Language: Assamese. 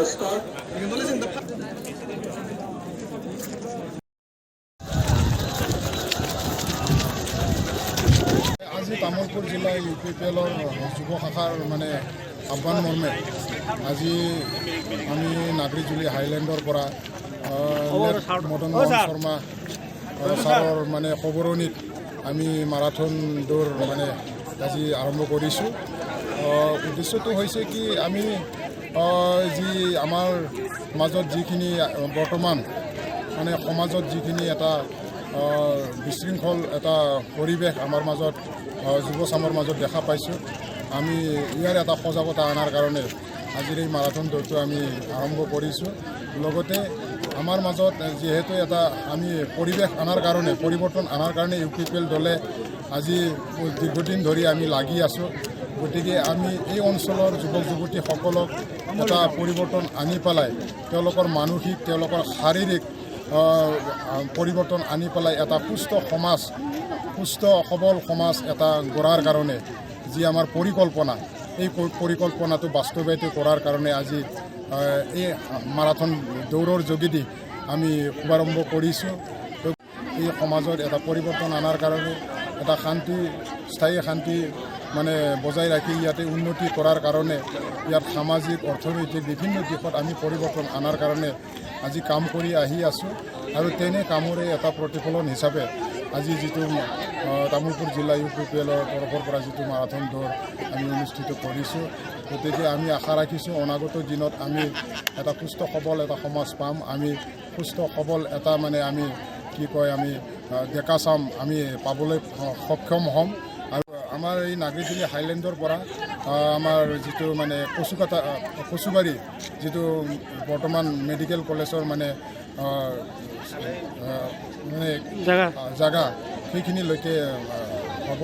আজি তামোলপুৰ জিলা UPPLৰ যুৱ শাখাৰ মানে আহ্বান মৰ্মে আজি আমি নাগৰিজুলি হাইলেণ্ডৰ পৰা মদন মোহন শৰ্মা ছাৰৰ মানে খবৰণিত আমি মাৰাথন দৌৰ মানে আজি আৰম্ভ কৰিছোঁ। উদ্দেশ্যটো হৈছে কি আমি যি আমাৰ মাজত যিখিনি বৰ্তমান মানে সমাজত যিখিনি এটা বিশৃংখল এটা পৰিৱেশ আমাৰ মাজত যুৱচামৰ মাজত দেখা পাইছোঁ, আমি ইয়াৰ এটা সজাগতা অনাৰ কাৰণে আজিৰ এই মাৰাথন দৌৰটো আমি আৰম্ভ কৰিছোঁ। লগতে আমাৰ মাজত যিহেতু এটা আমি পৰিৱেশ অনাৰ কাৰণে পৰিৱৰ্তন অনাৰ কাৰণে UPPL দলে আজি দীৰ্ঘদিন ধৰি আমি লাগি আছোঁ। গতিকে আমি এই অঞ্চলৰ যুৱক যুৱতীসকলক এটা পৰিৱৰ্তন আনি পেলাই তেওঁলোকৰ মানসিক তেওঁলোকৰ শাৰীৰিক পৰিৱৰ্তন আনি পেলাই এটা সুস্থ সমাজ সুস্থ সবল সমাজ এটা গঢ়াৰ কাৰণে যি আমাৰ পৰিকল্পনা এই পৰিকল্পনাটো বাস্তৱায়িত কৰাৰ কাৰণে আজি এই মাৰাথন দৌৰৰ যোগেদি আমি শুভাৰম্ভ কৰিছোঁ। এই সমাজত এটা পৰিৱৰ্তন অনাৰ কাৰণে এটা শান্তি স্থায়ী শান্তি মানে বজাই ৰাখি ইয়াতে উন্নতি কৰাৰ কাৰণে ইয়াত সামাজিক অৰ্থনৈতিক বিভিন্ন দিশত আমি পৰিৱৰ্তন অনাৰ কাৰণে আজি কাম কৰি আহি আছোঁ। আৰু তেনে কামৰে এটা প্ৰতিফলন হিচাপে আজি যিটো তামোলপুৰ জিলা UPPLৰ তৰফৰ পৰা যিটো মাৰাথন দৌৰ আমি অনুষ্ঠিত কৰিছোঁ, গতিকে আমি আশা ৰাখিছোঁ অনাগত দিনত আমি এটা সুস্থ সবল এটা সমাজ পাম, আমি সুস্থ সবল এটা মানে আমি কি কয় আমি ডেকা চাম আমি পাবলৈ সক্ষম হ'ম। আৰু আমাৰ এই নাগৰিজুলি হাইলেণ্ডৰ পৰা আমাৰ যিটো মানে কচুবাৰী যিটো বৰ্তমান মেডিকেল কলেজৰ মানে জাগা সেইখিনিলৈকে হ'ব।